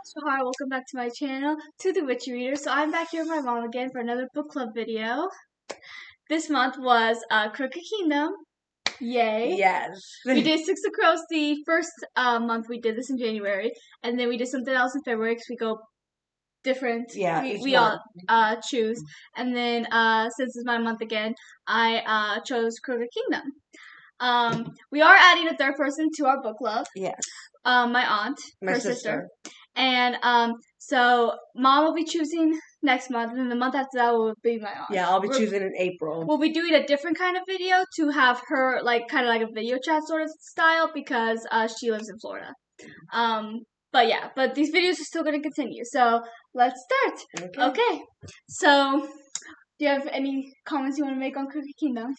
So hi, welcome back to my channel, To The Witchy Reader. So I'm back here with my mom again for another book club video. This month was Crooked Kingdom. Yay. Yes. We did Six of Crows the first month. We did this in January. And then we did something else in February because we go different. Yeah, we all choose. And then since it's my month again, I chose Crooked Kingdom. We are adding a third person to our book club. Yes. My aunt, My her sister. And so mom will be choosing next month, and then the month after that will be my aunt. Yeah, I'll be choosing in April. We'll be doing a different kind of video to have her kind of like a video chat sort of style because she lives in Florida. But these videos are still going to continue. So let's start. Okay. So do you have any comments you want to make on Crooked Kingdom?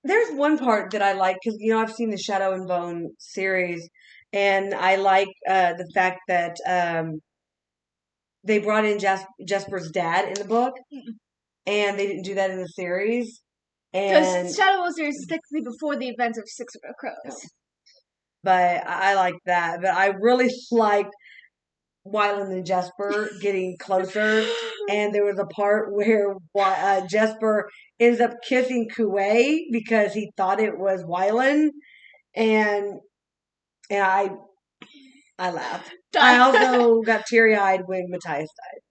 There's one part that I like because I've seen the Shadow and Bone series, and I like the fact that they brought in Jesper's dad in the book, and they didn't do that in the series. Because Shadow and Bone series is technically before the events of Six of Crows. But I like that. But I really liked Wyland and Jesper getting closer, and there was a part where Jesper ends up kissing Kuwei because he thought it was Wyland, and I laughed. I also got teary-eyed when Matthias died.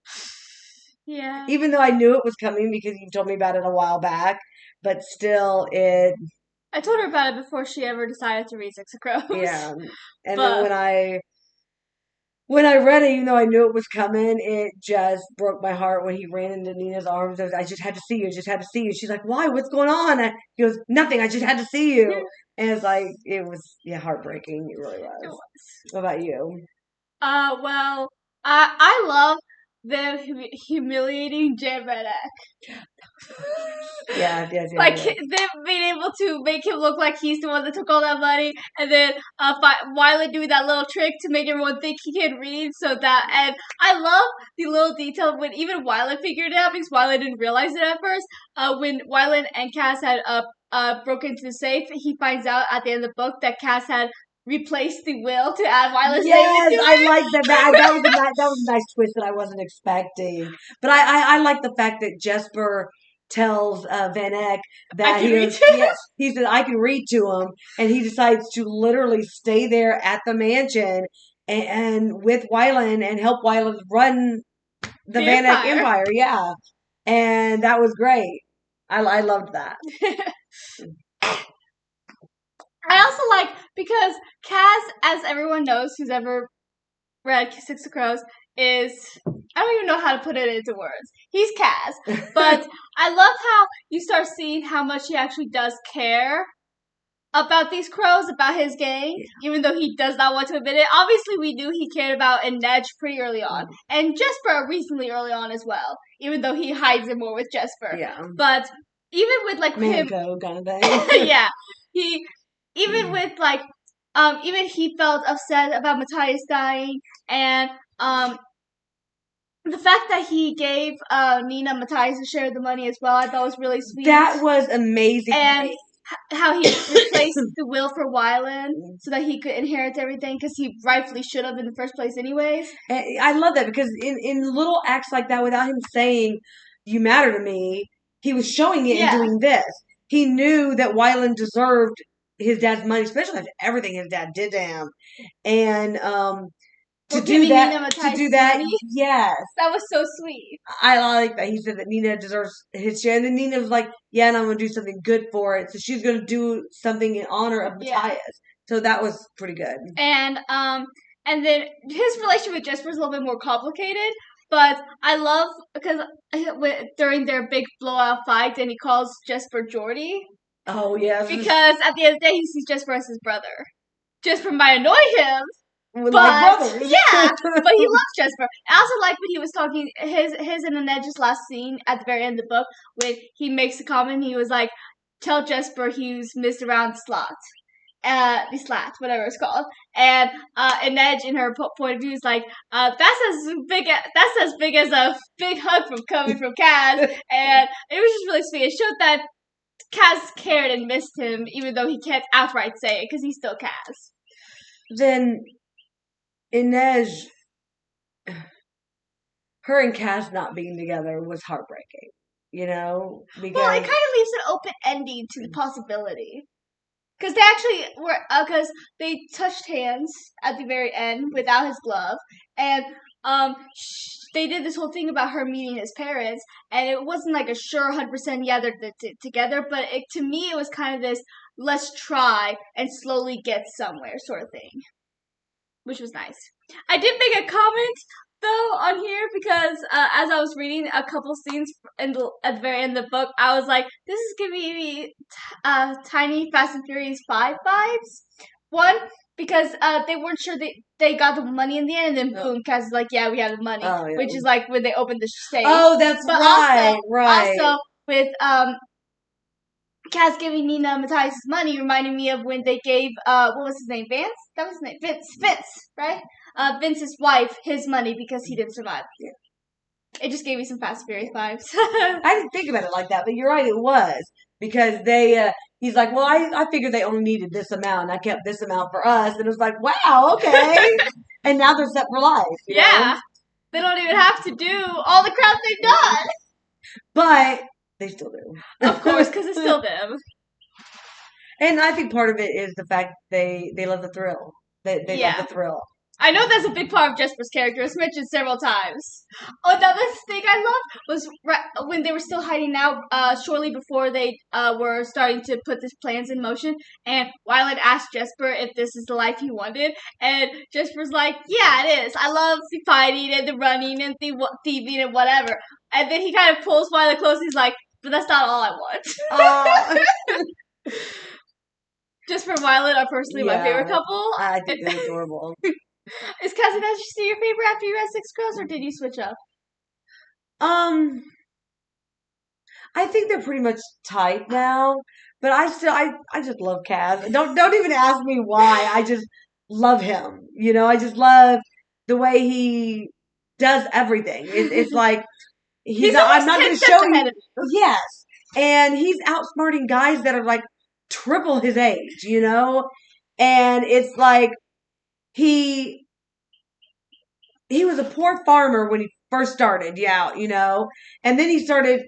Yeah. Even though I knew it was coming because you told me about it a while back, but still I told her about it before she ever decided to read Six of Crows. Yeah. And then when I read it, even though I knew it was coming, it just broke my heart when he ran into Nina's arms. I just had to see you. Just had to see you. She's like, why? What's going on? He goes, nothing. I just had to see you. And it's like, it was heartbreaking. It really was. It was. What about you? Well, I love them humiliating Jan Van Eyck. Yes. Them being able to make him look like he's the one that took all that money, and then Wyland doing that little trick to make everyone think he can read. And I love the little detail when even Wyland figured it out because Wyland didn't realize it at first. When Wyland and Cass had broken into the safe, he finds out at the end of the book that Cass had replaced the will to add Wyland's name into it. I like that. That was a nice twist that I wasn't expecting. But I like the fact that Jesper tells Van Eyck that he said I can read to him, and he decides to literally stay there at the mansion and with Wyland and help Wyland run the Van Eyck Empire. Yeah, and that was great. I loved that. I also like because Cass, as everyone knows who's ever read Six of Crows, I don't even know how to put it into words. He's Cass. But I love how you start seeing how much he actually does care about these crows, about his gang, even though he does not want to admit it. Obviously, we knew he cared about Inej pretty early on. And Jesper recently early on as well, even though he hides it more with Jesper. Yeah. But even with Manco kind of thing. Yeah. Even he felt upset about Matthias dying, and the fact that he gave Nina Matthias a share of the money as well, I thought was really sweet. That was amazing. And how he replaced the will for Wyland so that he could inherit everything because he rightfully should have in the first place anyways. And I love that because in little acts like that, without him saying, you matter to me, he was showing it and doing this. He knew that Wyland deserved his dad's money, especially after everything his dad did to him. And to do that, yes. That was so sweet. I like that. He said that Nina deserves his share. And then Nina was like, yeah, and I'm going to do something good for it. So she's going to do something in honor of Matthias. So that was pretty good. And then his relationship with Jesper is a little bit more complicated. But I love because during their big blowout fight, and he calls Jesper Geordie. Oh, yes. Because at the end of the day, he sees Jesper as his brother. Jesper might annoy him. Like brothers. Yeah, but he loves Jesper. I also like when he was talking, his and Inej's last scene at the very end of the book, when he makes a comment, he was like, tell Jesper he's missed around the slat, whatever it's called. And Inej, in her point of view, is like, that's as big as a big hug coming from Cass. And it was just really sweet. It showed that Cass cared and missed him, even though he can't outright say it, because he's still Cass. Then Inej, her and Cass not being together was heartbreaking. Well, it Because kind of leaves an open ending to the possibility. Because they actually were, because they touched hands at the very end without his glove, and they did this whole thing about her meeting his parents, and it wasn't like a sure 100% yeah they're together, but to me it was kind of this let's try and slowly get somewhere sort of thing, which was nice. I did make a comment though on here because as I was reading a couple scenes at the very end of the book, I was like, this is giving me tiny Fast and Furious 5 vibes. One, because they weren't sure they got the money in the end, and then boom, Cass is like, yeah, we have the money, which is like when they opened the safe. Oh, that's but right, right. Also, with Cass giving Nina Matthias' money reminded me of when they gave what was his name? Vance? That was his name. Vince, right? Vince's wife his money because he didn't survive. Yeah. It just gave me some Fast and Furious vibes. I didn't think about it like that, but you're right, it was. Because they he's like, well, I figured they only needed this amount, and I kept this amount for us, and it was like, wow, okay. And now they're set for life. You know? They don't even have to do all the crap they've done. But they still do. Of course, because it's still them. And I think part of it is the fact they love the thrill. They love the thrill. I know that's a big part of Jesper's character. It's mentioned several times. Another thing I loved was when they were still hiding out, shortly before they were starting to put these plans in motion, and Violet asked Jesper if this is the life he wanted, and Jesper's like, yeah, it is. I love the fighting and the running and the thieving and whatever. And then he kind of pulls Violet close, and he's like, but that's not all I want. Just for Violet are personally my favorite couple. I think they're adorable. Is Cass and Majesty your favorite after you had 6 girls, or did you switch up? I think they're pretty much tight now, but I just love Cass. Don't even ask me why. I just love him. I just love the way he does everything. It's like I'm not going to show you. Yes, and he's outsmarting guys that are like triple his age. And it's like. He was a poor farmer when he first started, and then he started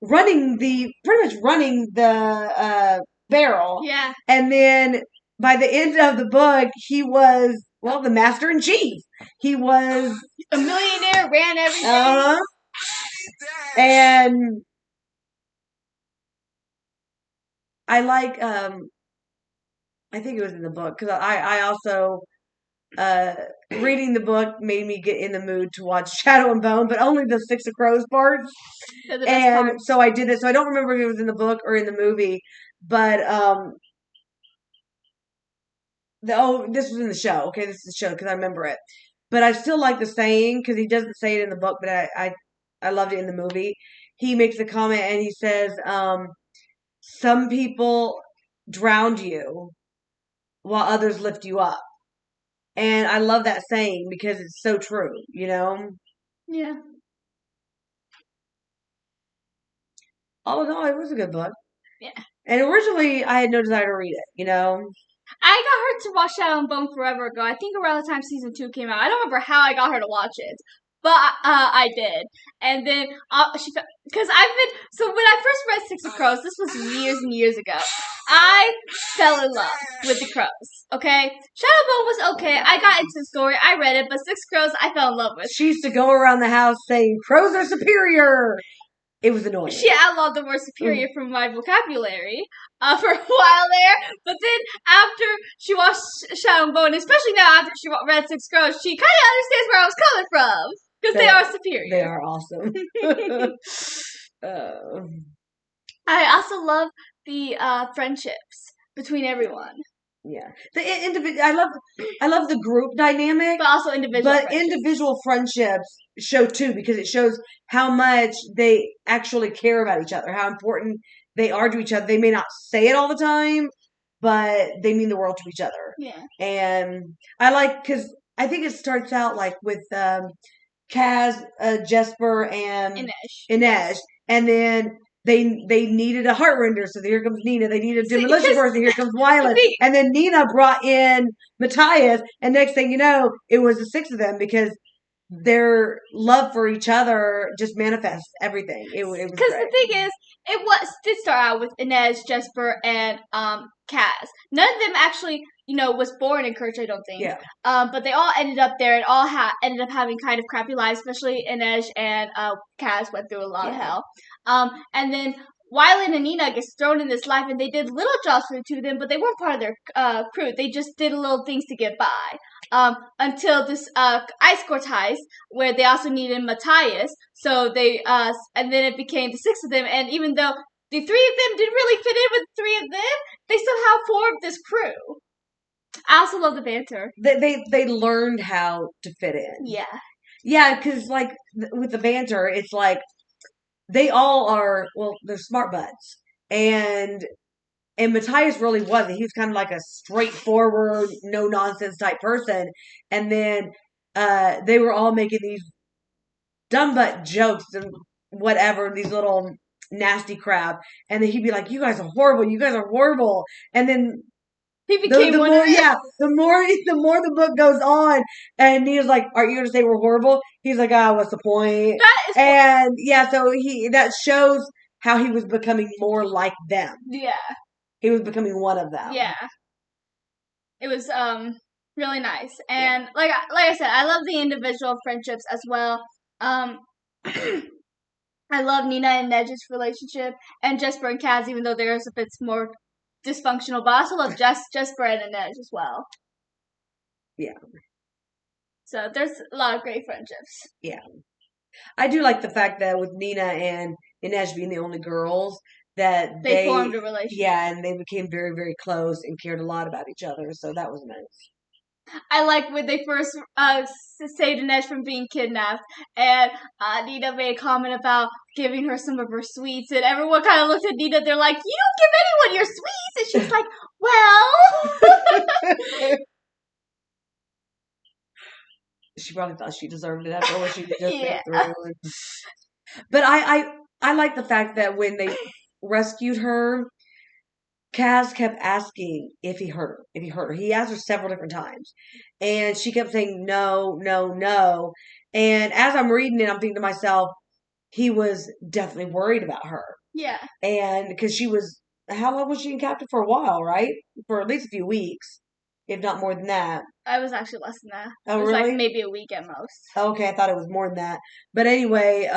pretty much running the barrel. Yeah. And then by the end of the book, he was, the master in chief. He was a millionaire, ran everything. And I like, I think it was in the book because I also reading the book made me get in the mood to watch Shadow and Bone, but only the Six of Crows parts. And so I did it. So I don't remember if it was in the book or in the movie, but this was in the show. Okay, this is the show because I remember it. But I still like the saying because he doesn't say it in the book, but I loved it in the movie. He makes a comment and he says, "Some people drowned you." While others lift you up. And I love that saying because it's so true, Yeah. All in all, it was a good book. Yeah. And originally, I had no desire to read it, I got her to watch Shadow and Bone forever ago. I think around the time season 2 came out. I don't remember how I got her to watch it. But I did. And then because so when I first read Six of Crows, this was years and years ago, I fell in love with the crows, okay? Shadowbone was okay. I got into the story. I read it, but Six Crows I fell in love with. She used to go around the house saying, crows are superior. It was annoying. She outlawed the word superior from my vocabulary for a while there. But then after she watched Shadow and Bone, especially now after she read Six Crows, she kind of understands where I was coming from. Because they are superior. They are awesome. I also love the friendships between everyone. Yeah, I love the group dynamic, but also individual friendships show too because it shows how much they actually care about each other, how important they are to each other. They may not say it all the time, but they mean the world to each other. Yeah, and I like because I think it starts out like with Kaz, Jesper, and Inej, and then they needed a Heartrender, so here comes Nina. They needed a demolition because- person, here comes Wylan. See- And then Nina brought in Matthias, and next thing you know, it was the 6 of them because their love for each other just manifests everything. It was Because great. the thing is, did start out with Inez, Jesper, and Kaz. None of them actually, was born in Kerch, I don't think. Yeah. But they all ended up there and all ended up having kind of crappy lives, especially Inez and Kaz went through a lot of hell. And then Wylan and Nina gets thrown in this life, and they did little jobs for the two of them, but they weren't part of their crew. They just did little things to get by. Until this Ice Court heist, where they also needed Matthias, so they and then it became the 6 of them. And even though the 3 of them didn't really fit in with the 3 of them, they somehow formed this crew. I also love the banter. They learned how to fit in. Yeah, because like with the banter, it's like they all are, well, they're smart butts. And Matthias really wasn't. He was kind of like a straightforward, no nonsense type person. And then they were all making these dumb butt jokes and whatever, these little nasty crap. And then he'd be like, "You guys are horrible. You guys are horrible." And then he became one of them. Yeah, the more the book goes on, and Nina's like, "Aren't you going to say we're horrible?" He's like, "What's the point?" And yeah, so that shows how he was becoming more like them. Yeah. He was becoming one of them. Yeah. It was really nice. And like I said, I love the individual friendships as well. I love Nina and Nedge's relationship, and Jesper and Kaz, even though theirs a bit more dysfunctional, but I also love Jesper and Nedge as well. Yeah. So there's a lot of great friendships. Yeah. I do like the fact that with Nina and Inej being the only girls, that they formed a relationship. Yeah, and they became very, very close and cared a lot about each other, so that was nice. I like when they first saved Inej from being kidnapped, and Nina made a comment about giving her some of her sweets, and everyone kind of looked at Nina, they're like, "You don't give anyone your sweets!" And she's like, "Well..." She probably thought she deserved it after what she just went through. But I like the fact that when they rescued her, Kaz kept asking if he hurt her. He asked her several different times. And she kept saying no, no, no. And as I'm reading it, I'm thinking to myself, he was definitely worried about her. Yeah. And because how long was she in captive? For a while, right? For at least a few weeks, if not more than that. I was actually less than that. Oh, it was really? like maybe a week at most. Okay, I thought it was more than that. But anyway,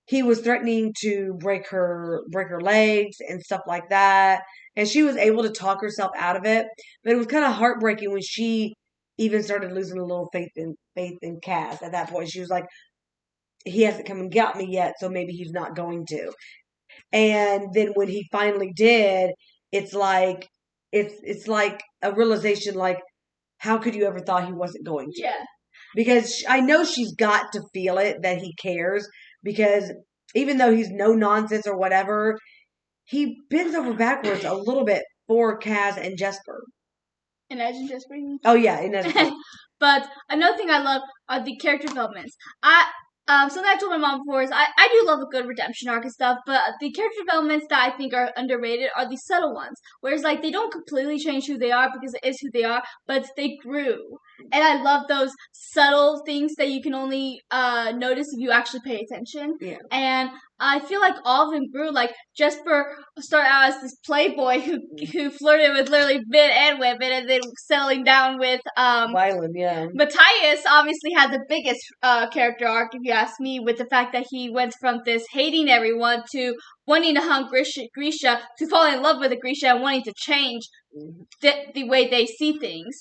he was threatening to break her legs and stuff like that. And she was able to talk herself out of it. But it was kind of heartbreaking when she even started losing a little faith in Kaz at that point. She was like, he hasn't come and got me yet, so maybe he's not going to. And then when he finally did, it's like a realization, like, how could you ever thought he wasn't going to? Yeah. Because I know she's got to feel it, that he cares, because even though he's no nonsense or whatever, he bends over backwards a little bit for Kaz and Jesper. Inej and Jesper? Oh, yeah, Inej. But another thing I love are the character developments. Something I told my mom before is I do love a good redemption arc and stuff, but the character developments that I think are underrated are the subtle ones. Whereas, like, they don't completely change who they are because it is who they are, but they grew. And I love those subtle things that you can only notice if you actually pay attention. Yeah. And I feel like all of them grew. Like, Jesper started out as this playboy who flirted with literally men and women, and then settling down with Wylan, yeah. Matthias obviously had the biggest character arc, if you ask me, with the fact that he went from this hating everyone to wanting to hunt Grisha to falling in love with Grisha and wanting to change the way they see things.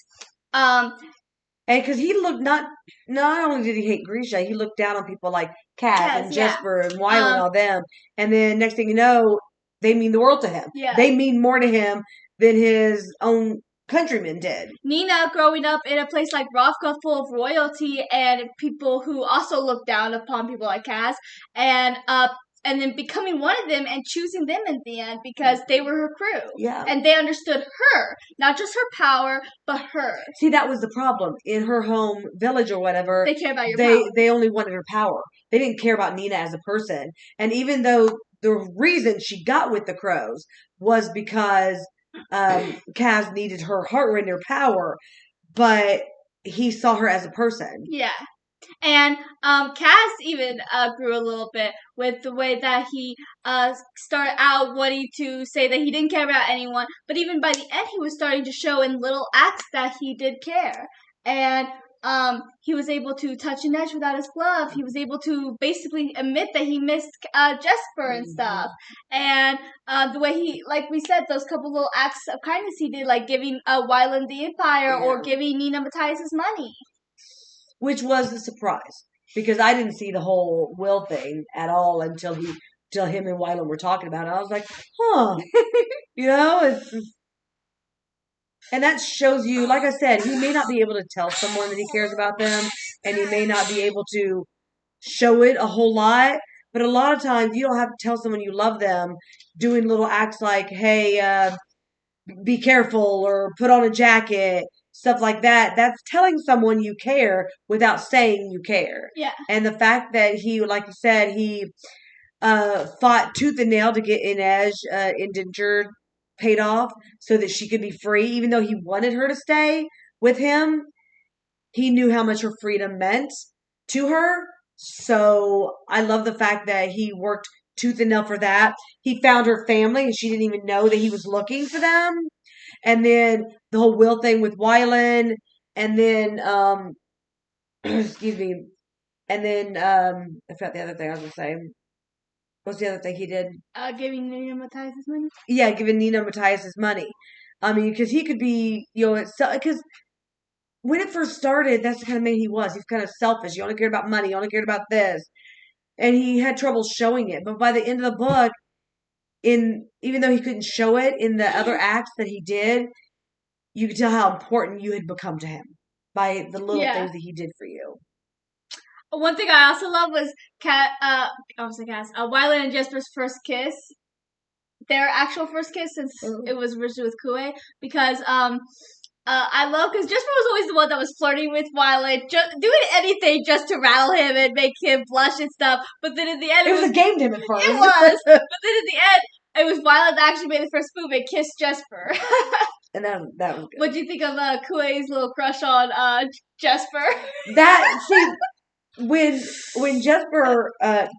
And because he looked not only did he hate Grisha, he looked down on people like Kaz and Jesper and Wylan and all them. And then next thing you know, they mean the world to him. Yeah. They mean more to him than his own countrymen did. Nina growing up in a place like Ravka full of royalty and people who also look down upon people like Kaz, and then becoming one of them and choosing them in the end because they were her crew. Yeah. And they understood her. Not just her power, but her. See, that was the problem. In her home village or whatever, they care about your power. They only wanted her power. They didn't care about Nina as a person. And even though the reason she got with the crows was because Kaz needed her Heartrender power, but he saw her as a person. Yeah. And Cass even grew a little bit with the way that he started out wanting to say that he didn't care about anyone, but even by the end he was starting to show in little acts that he did care. And he was able to touch an edge without his glove. He was able to basically admit that he missed Jesper and stuff. And the way he, like we said, those couple little acts of kindness he did, like giving Wyland the Empire or giving Nina Matthias' money. Which was a surprise because I didn't see the whole Will thing at all until him and Wyland were talking about it. I was like, huh, and that shows you, like I said, he may not be able to tell someone that he cares about them, and he may not be able to show it a whole lot. But a lot of times, you don't have to tell someone you love them, doing little acts like, hey, be careful, or put on a jacket. Stuff like that. That's telling someone you care without saying you care. Yeah. And the fact that he, like you said, he fought tooth and nail to get Inej indentured paid off so that she could be free, even though he wanted her to stay with him. He knew how much her freedom meant to her. So I love the fact that he worked tooth and nail for that. He found her family and she didn't even know that he was looking for them. And then the whole Will thing with Wyland, and then excuse me, and then I forgot the other thing I was gonna say. What's the other thing he did? Giving Nina Matthias' money. Yeah, giving Nina Matthias' money. I mean, because he could be, because when it first started, that's the kind of man he was. He's kind of selfish. He only cared about money. He only cared about this, and he had trouble showing it. But by the end of the book, even though he couldn't show it in the other acts that he did, you could tell how important you had become to him by the little things that he did for you. One thing I also love was Wyland and Jesper's first kiss. Their actual first kiss, since it was originally with Kue, because I love, because Jesper was always the one that was flirting with Wyland, doing anything just to rattle him and make him blush and stuff. But then in the end, it was a game to him at first. It was, but then in the end, it was Wyland that actually made the first move and kissed Jesper. And that was good. What do you think of Kue's little crush on Jesper? When Jesper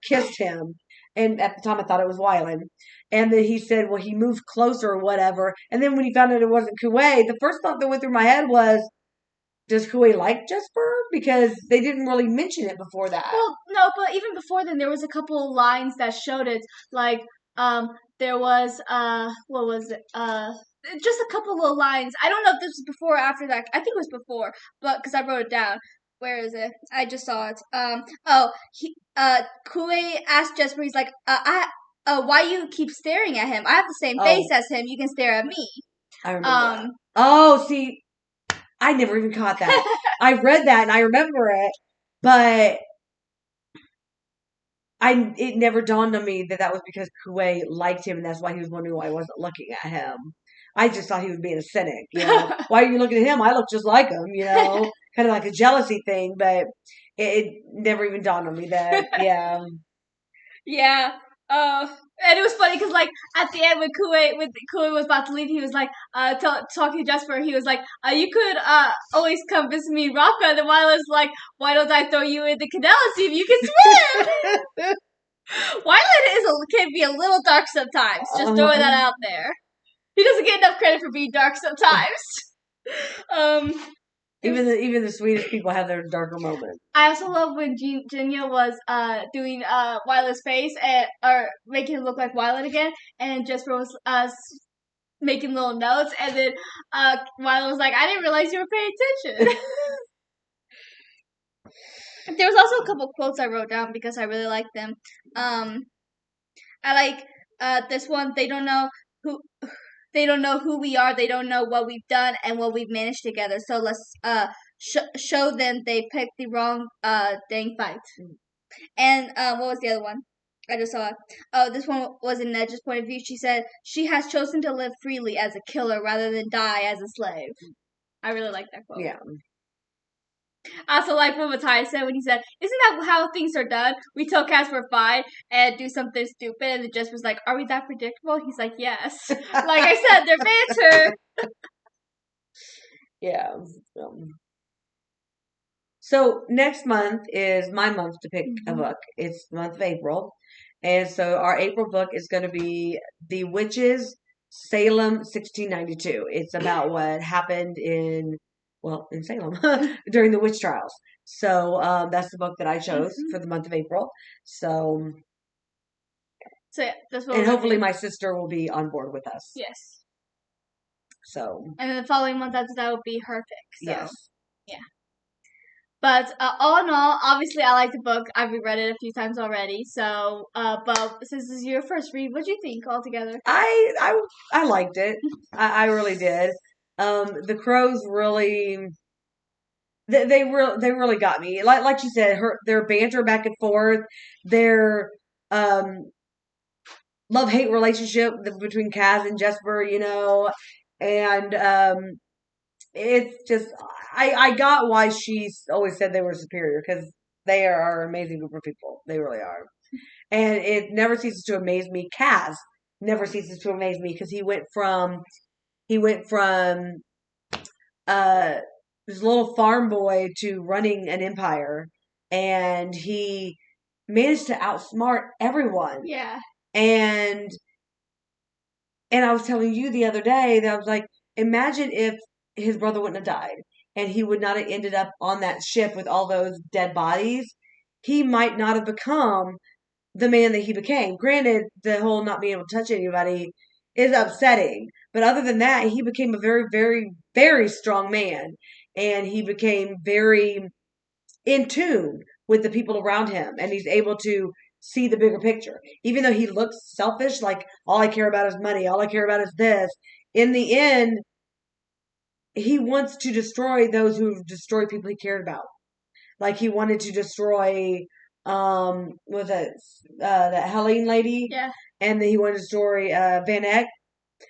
kissed him, and at the time I thought it was Wyland, and then he said, well, he moved closer or whatever, and then when he found out it wasn't Kue, the first thought that went through my head was, does Kue like Jesper? Because they didn't really mention it before that. Well, no, but even before then, there was a couple of lines that showed it, like, there was, what was it, just a couple little lines. I don't know if this was before or after that. I think it was before, but because I wrote it down. Where is it? I just saw it. Kue asked Jesper, he's like, why you keep staring at him? I have the same face as him. You can stare at me. I remember that. Oh, see, I never even caught that. I read that and I remember it, but it never dawned on me that was because Kue liked him and that's why he was wondering why I wasn't looking at him. I just thought he was being a cynic. Why are you looking at him? I look just like him, kind of like a jealousy thing, but it never even dawned on me that, yeah. Yeah. And it was funny because, like, at the end when Kue was about to leave, he was like, talking to Jesper, he was like, you could always come visit me in Rocca. And then Wyland's like, why don't I throw you in the canal and see if you can swim? Wyland can be a little dark sometimes. Just throwing that out there. He doesn't get enough credit for being dark sometimes. Even the sweetest people have their darker moments. I also love when Jinya was doing Wyland's face or making him look like Wyland again, and Jesper was making little notes, and then Wyland was like, "I didn't realize you were paying attention." There was also a couple quotes I wrote down because I really liked them. I like this one. They don't know who we are. They don't know what we've done and what we've managed together. So let's show them they picked the wrong dang fight. And what was the other one? I just saw it. Oh, this one was in Nedge's point of view. She said she has chosen to live freely as a killer rather than die as a slave. I really like that quote. Yeah. I also like what Matthias said when he said, "Isn't that how things are done? We tell cats we're fine and do something stupid," and the judge was like, "Are we that predictable?" He's like, "Yes." Like I said, their banter. Yeah. So next month is my month to pick a book. It's the month of April. And so our April book is going to be The Witches, Salem, 1692. It's about what happened in Salem during the witch trials. So that's the book that I chose for the month of April. So yeah, that's what. And hopefully my sister will be on board with us. Yes. So. And then the following month after that will be her pick. So. Yes. Yeah. But all in all, obviously I like the book. I've reread it a few times already. So, but since this is your first read, what do you think altogether? I liked it. I really did. The Crows really, they really got me. Like you said, their banter back and forth, their love-hate relationship between Kaz and Jesper, and it's just I got why she's always said they were superior, because they are an amazing group of people. They really are. And it never ceases to amaze me. Kaz never ceases to amaze me, because he went from this little farm boy to running an empire, and he managed to outsmart everyone. Yeah. And I was telling you the other day that I was like, imagine if his brother wouldn't have died and he would not have ended up on that ship with all those dead bodies. He might not have become the man that he became. Granted, the whole not being able to touch anybody is upsetting. But other than that, he became a very, very, very strong man. And he became very in tune with the people around him. And he's able to see the bigger picture. Even though he looks selfish, like, all I care about is money, all I care about is this. In the end, he wants to destroy those who've destroyed people he cared about. Like, he wanted to destroy, was it that Helene lady? Yeah. And then he wanted to destroy Van Eck.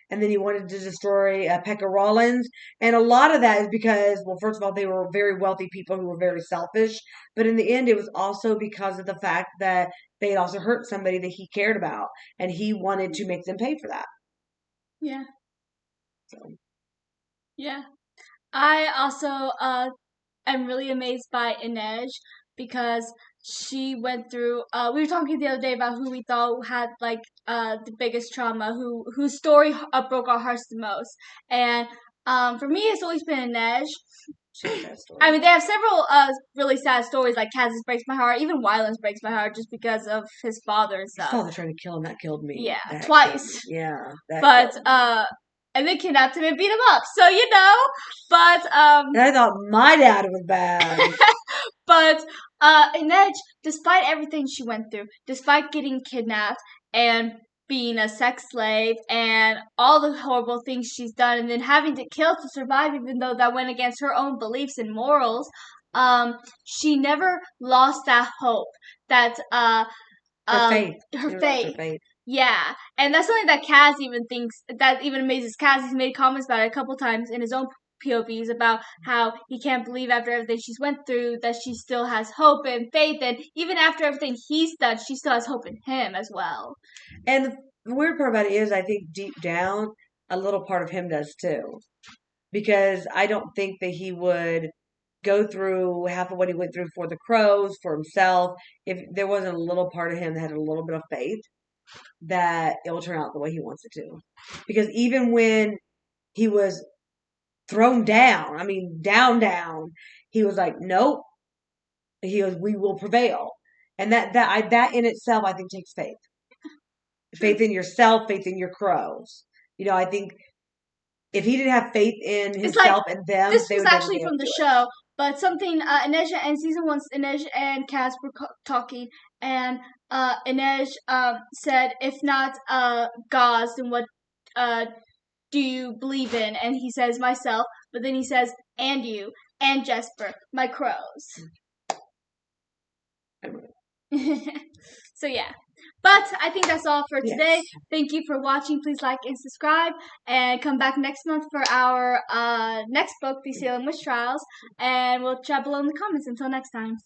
And then he wanted to destroy Pekka Rollins. And a lot of that is because, well, first of all, they were very wealthy people who were very selfish. But in the end, it was also because of the fact that they had also hurt somebody that he cared about. And he wanted to make them pay for that. Yeah. So. Yeah. I also am really amazed by Inej, because she went through we were talking the other day about who we thought had like the biggest trauma, whose story broke our hearts the most. And for me it's always been Inej. I mean, they have several really sad stories, like Kaz's breaks my heart, even Wyland's breaks my heart, just because of his father and stuff. His father trying to kill him, that killed me. Yeah, twice. Yeah. But and they kidnapped him and beat him up. So, but and I thought my dad was bad. But Inej, despite everything she went through, despite getting kidnapped and being a sex slave and all the horrible things she's done, and then having to kill to survive, even though that went against her own beliefs and morals, she never lost that hope, that her faith. Her faith. Yeah, and that's something that Kaz even thinks, that even amazes Kaz. He's made comments about it a couple times in his own POVs about how he can't believe after everything she's went through that she still has hope and faith, and even after everything he's done, she still has hope in him as well. And the weird part about it is, I think deep down, a little part of him does too. Because I don't think that he would go through half of what he went through for the Crows, for himself, if there wasn't a little part of him that had a little bit of faith that it will turn out the way he wants it to. Because even when he was thrown down, I mean, down, he was like, nope. He goes, we will prevail. And that in itself, I think, takes faith. Faith in yourself, faith in your Crows. I think if he didn't have faith in himself and them, this was actually from the show. But something Inej and season 1, Inej and Kaz were talking, and Inej said, if not gods, then what do you believe in? And he says, myself. But then he says, and you, and Jesper, my Crows. So yeah. But I think that's all for today. Yes. Thank you for watching. Please like and subscribe. And come back next month for our next book, The Salem Witch Trials. And we'll chat below in the comments. Until next time.